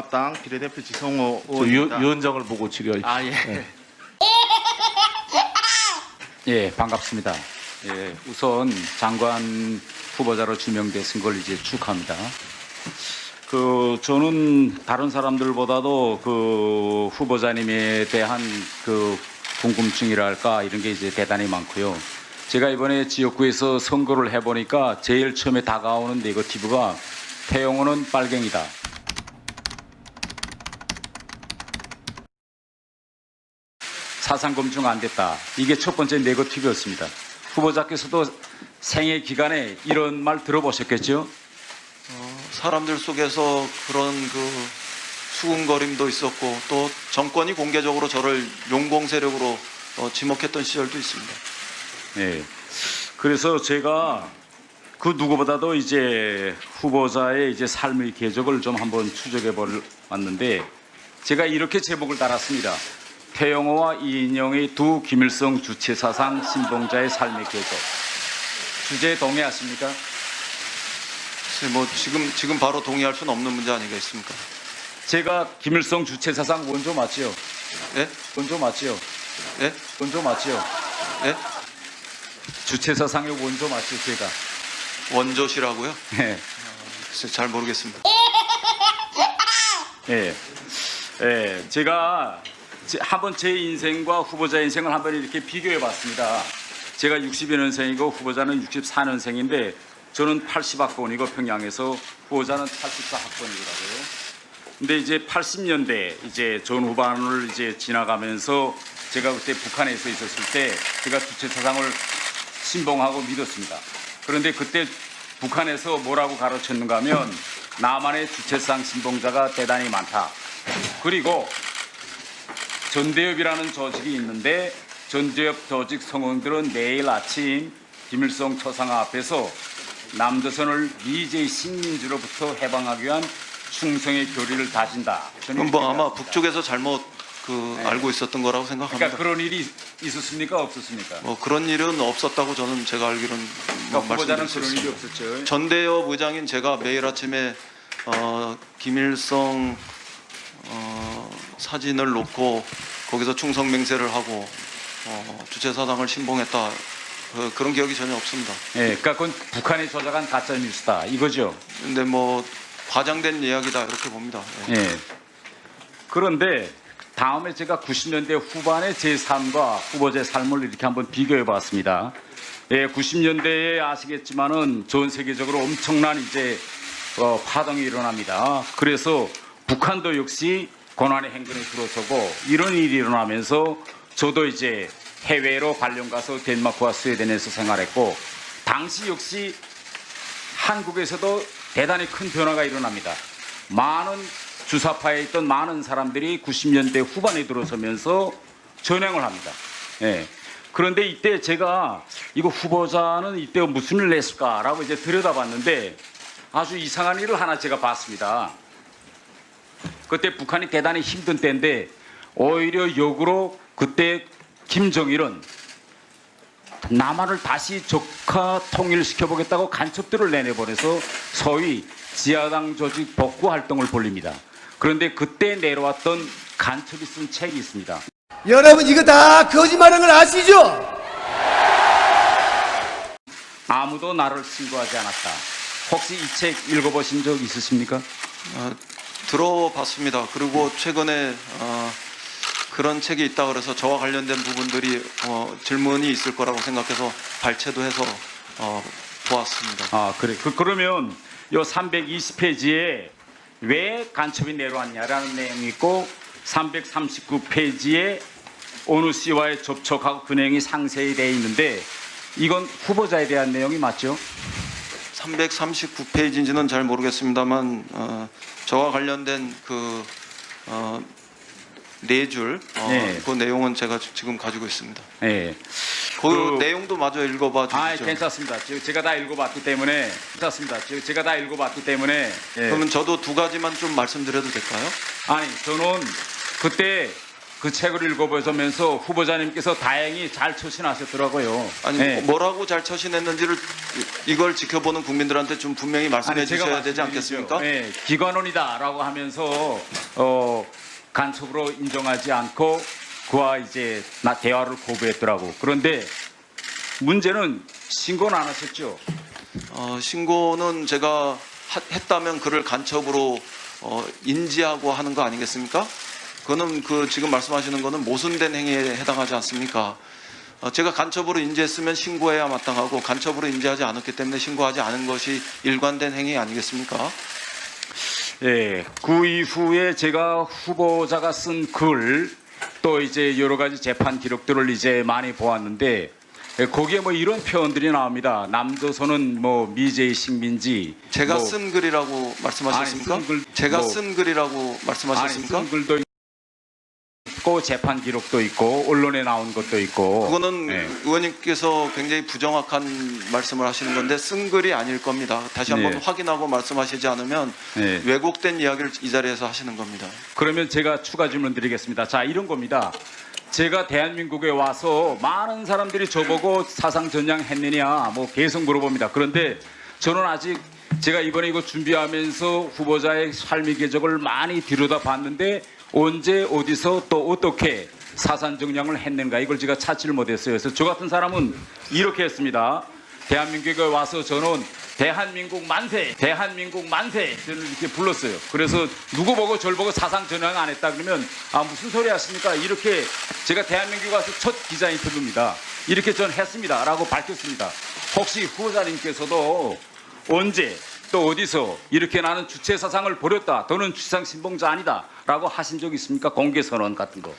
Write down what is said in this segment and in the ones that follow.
통합당 비례대표 지성호 저 의원입니다. 위원장을 보고 질의하십시오. 아, 예. 네. 예, 반갑습니다. 예, 우선 장관 후보자로 지명되신 걸 이제 축하합니다. 저는 다른 사람들보다도 그 후보자님에 대한 그 궁금증이랄까 이런 게 이제 대단히 많고요. 제가 이번에 지역구에서 선거를 해보니까 제일 처음에 다가오는 네거티브가 태영호는 빨갱이다. 사상검증 안 됐다. 이게 첫 번째 네거티브였습니다. 후보자께서도 생애 기간에 이런 말 들어보셨겠죠? 사람들 속에서 그런 그 수군거림도 있었고 또 정권이 공개적으로 저를 용공 세력으로 지목했던 시절도 있습니다. 예. 그래서 제가 그 누구보다도 이제 후보자의 이제 삶의 궤적을 좀 한번 추적해 보았는데 제가 이렇게 제목을 달았습니다. 태영호와 이인영의 두 김일성 주체사상 신봉자의 삶의 궤적. 주제에 동의하십니까? 글쎄 뭐 지금 바로 동의할 수는 없는 문제 아니겠습니까? 제가 김일성 주체사상 원조 맞지요? 예? 원조 맞지요? 예? 원조 맞지요? 예? 주체사상의 원조 맞죠, 제가? 원조시라고요? 예. 글쎄 잘 모르겠습니다. 예. 예. 제가 한번 제 인생과 후보자 인생을 한번 이렇게 비교해 봤습니다. 제가 62년생이고 후보자는 64년생인데 저는 80학번이고 평양에서 후보자는 84학번이더라고요. 근데 이제 80년대 이제 전 후반을 이제 지나가면서 제가 그때 북한에서 있었을 때 제가 주체사상을 신봉하고 믿었습니다. 그런데 그때 북한에서 뭐라고 가르쳤는가 하면 남한의 주체사상 신봉자가 대단히 많다. 그리고 전대협이라는 조직이 있는데 전대협 조직 성원들은 매일 아침 김일성 초상화 앞에서 남조선을 미제의 식민지로부터 해방하기 위한 충성의 교리를 다진다. 그럼 뭐 아마 북쪽에서 잘못 알고 있었던 거라고 생각합니다. 그러니까 그런 일이 있었습니까? 없었습니까? 뭐 그런 일은 없었다고 저는 제가 알기로는 그러니까 후보자는 그런 일이 말씀드렸습니다. 없었죠. 전대협 의장인 제가 매일 아침에 김일성 사진을 놓고 거기서 충성 맹세를 하고 주체사상을 신봉했다. 그런 기억이 전혀 없습니다. 예, 그러니까 그건 북한이 조작한 가짜 뉴스다 이거죠. 근데 뭐 과장된 이야기다 이렇게 봅니다. 예. 예. 그런데 다음에 제가 90년대 후반의 제 삶과 후보자의 삶을 이렇게 한번 비교해 봤습니다. 예, 90년대에 아시겠지만은 전 세계적으로 엄청난 이제 파동이 일어납니다. 그래서 북한도 역시 고난의 행군에 들어서고 이런 일이 일어나면서 저도 이제 해외로 관련 가서 덴마크와 스웨덴에서 생활했고 당시 역시 한국에서도 대단히 큰 변화가 일어납니다. 많은 주사파에 있던 많은 사람들이 90년대 후반에 들어서면서 전향을 합니다. 예. 그런데 이때 제가 이거 후보자는 이때 무슨 일을 했을까라고 이제 들여다봤는데 아주 이상한 일을 하나 제가 봤습니다. 그때 북한이 대단히 힘든 때인데 오히려 역으로 그때 김정일은 남한을 다시 적화 통일시켜보겠다고 간첩들을 내내보내서 소위 지하당 조직 복구 활동을 벌립니다. 그런데 그때 내려왔던 간첩이 쓴 책이 있습니다. 여러분 이거 다 거짓말인 걸 아시죠? 아무도 나를 신고하지 않았다. 혹시 이 책 읽어보신 적 있으십니까? 들어봤습니다. 그리고 최근에 그런 책이 있다 그래서 저와 관련된 부분들이 질문이 있을 거라고 생각해서 발췌도 해서 보았습니다. 아, 그래. 그러면 요 320페이지에 왜 간첩이 내려왔냐라는 내용이 있고 339페이지에 어느 씨와의 접촉하고 그 내용이 상세히 되어 있는데 이건 후보자에 대한 내용이 맞죠? 339페이지인지는 잘 모르겠습니다만 저와 관련된 그 네 줄 네. 그 내용은 제가 지금 가지고 있습니다. 예. 그 내용도 마저 읽어봐 주시죠. 아, 괜찮습니다. 제가 다 읽어봤기 때문에 괜찮습니다. 제가 다 읽어봤기 때문에 그러면 저도 두 가지만 좀 말씀드려도 될까요? 아니 저는 그때 그 책을 읽어보면서 후보자님께서 다행히 잘 처신하셨더라고요. 아니 네. 뭐라고 잘 처신했는지를 이걸 지켜보는 국민들한테 좀 분명히 말씀해 아니, 제가 주셔야 되지 말씀드리죠. 않겠습니까? 네, 기관원이다라고 하면서 간첩으로 인정하지 않고 그와 이제 대화를 거부했더라고. 그런데 문제는 신고는 안 하셨죠? 신고는 제가 했다면 그를 간첩으로 인지하고 하는 거 아니겠습니까? 그거는 그 지금 말씀하시는 거는 모순된 행위에 해당하지 않습니까? 제가 간첩으로 인지했으면 신고해야 마땅하고 간첩으로 인지하지 않았기 때문에 신고하지 않은 것이 일관된 행위 아니겠습니까? 예, 그 이후에 제가 후보자가 쓴 글 또 이제 여러 가지 재판 기록들을 이제 많이 보았는데 거기에 뭐 이런 표현들이 나옵니다. 남조선은 뭐 미제의 식민지. 제가 뭐 쓴 글이라고 말씀하셨습니까? 아니, 쓴 글, 제가 뭐- 쓴 글이라고 말씀하셨습니까? 쓴 글도 있고 재판 기록도 있고 언론에 나온 것도 있고. 그거는 네. 의원님께서 굉장히 부정확한 말씀을 하시는 건데 쓴 글이 아닐 겁니다. 다시 한번 네. 확인하고 말씀하시지 않으면 네. 왜곡된 이야기를 이 자리에서 하시는 겁니다. 그러면 제가 추가 질문 드리겠습니다. 자, 이런 겁니다. 제가 대한민국에 와서 많은 사람들이 저보고 사상 전향했느냐 뭐 계속 물어봅니다. 그런데 저는 아직 제가 이번에 이거 준비하면서 후보자의 삶의 궤적을 많이 들여다봤는데 언제 어디서 또 어떻게 사상 정량을 했는가 이걸 제가 찾지를 못했어요. 그래서 저 같은 사람은 이렇게 했습니다. 대한민국에 와서 저는 대한민국 만세, 대한민국 만세 저는 이렇게 불렀어요. 그래서 누구 보고 저를 보고 사상 전향 안 했다 그러면 아 무슨 소리 하십니까? 이렇게 제가 대한민국에 와서 첫 기자 인터뷰입니다. 이렇게 전 했습니다라고 밝혔습니다. 혹시 후보자님께서도 언제 또 어디서 이렇게 나는 주체 사상을 버렸다, 너는 주상 신봉자 아니다라고 하신 적 있습니까? 공개 선언 같은 거.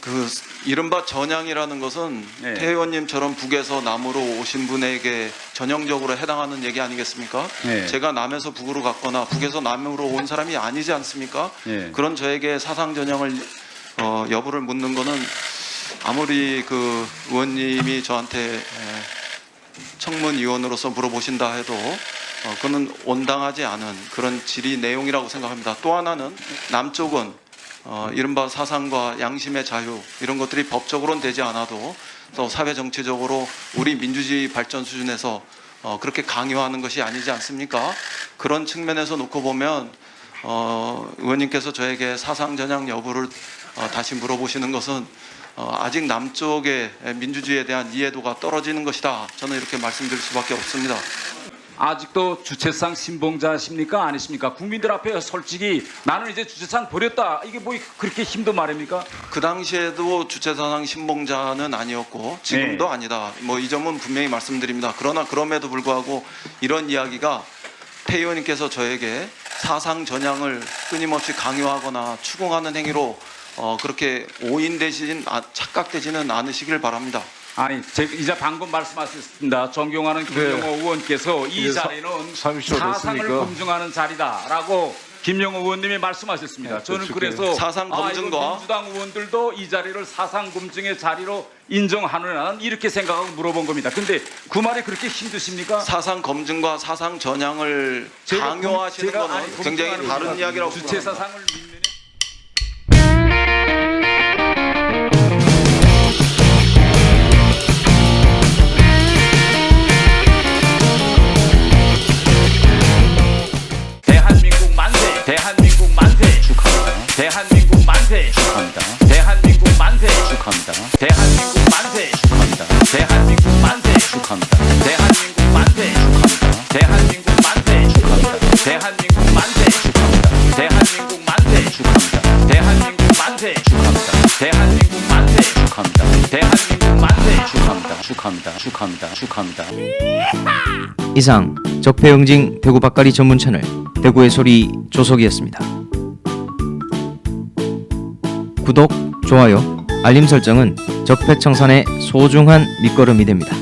그 이른바 전향이라는 것은 네. 태 의원님처럼 북에서 남으로 오신 분에게 전형적으로 해당하는 얘기 아니겠습니까? 네. 제가 남에서 북으로 갔거나 북에서 남으로 온 사람이 아니지 않습니까? 네. 그런 저에게 사상 전형을 여부를 묻는 거는 아무리 그 의원님이 저한테 청문위원으로서 물어보신다 해도 그는 온당하지 않은 그런 질의 내용이라고 생각합니다. 또 하나는 남쪽은 이른바 사상과 양심의 자유 이런 것들이 법적으로는 되지 않아도 또 사회 정치적으로 우리 민주주의 발전 수준에서 그렇게 강요하는 것이 아니지 않습니까? 그런 측면에서 놓고 보면 의원님께서 저에게 사상 전향 여부를 다시 물어보시는 것은 아직 남쪽의 민주주의에 대한 이해도가 떨어지는 것이다. 저는 이렇게 말씀드릴 수밖에 없습니다. 아직도 주체상 신봉자십니까? 아니십니까? 국민들 앞에 솔직히 나는 이제 주체상 버렸다. 이게 뭐 그렇게 힘든 말입니까? 그 당시에도 주체사상 신봉자는 아니었고 지금도 네. 아니다. 뭐 이 점은 분명히 말씀드립니다. 그러나 그럼에도 불구하고 이런 이야기가 태 의원님께서 저에게 사상 전향을 끊임없이 강요하거나 추궁하는 행위로 그렇게 착각되지는 않으시길 바랍니다. 아니, 이제 방금 말씀하셨습니다. 존경하는 김영호 의원께서 이 이제 자리는 30초 사상을 됐으니까. 검증하는 자리다라고 김영호 의원님이 말씀하셨습니다. 저는 그래서 사상 검증과 이거 민주당 의원들도 이 자리를 사상 검증의 자리로 인정하느냐는 이렇게 생각하고 물어본 겁니다. 근데 그 말이 그렇게 힘드십니까? 사상 검증과 사상 전향을 제가 강요하시는 제가 것은 아니, 굉장히 검증하는 다른 거죠. 이야기라고 주체 생각합니다. 사상을 믿는 대한민국 만세, 대한민국 만세 축하합니다. 대한민국 만세 축하합니다. 대한민국 만세 축하합니다. 대한민국 만세 축하합니다. 대한민국 만세 축하합니다. 대한민국 만세 축하합니다. 대한민국 만세 축하합니다. 대한민국 만세 축하합니다. 대한민국 만세 축하합니다. 대한민국 만세 축하합니다. 대한민국 만세 축하합니다. 대한민국 만세 축하합니다. 축하합니다. 축하합니다. 축하합니다. 이상 적폐영징 대구 박가리 전문 채널 대구의 소리 조석이었습니다. 구독, 좋아요, 알림 설정은 적폐청산의 소중한 밑거름이 됩니다.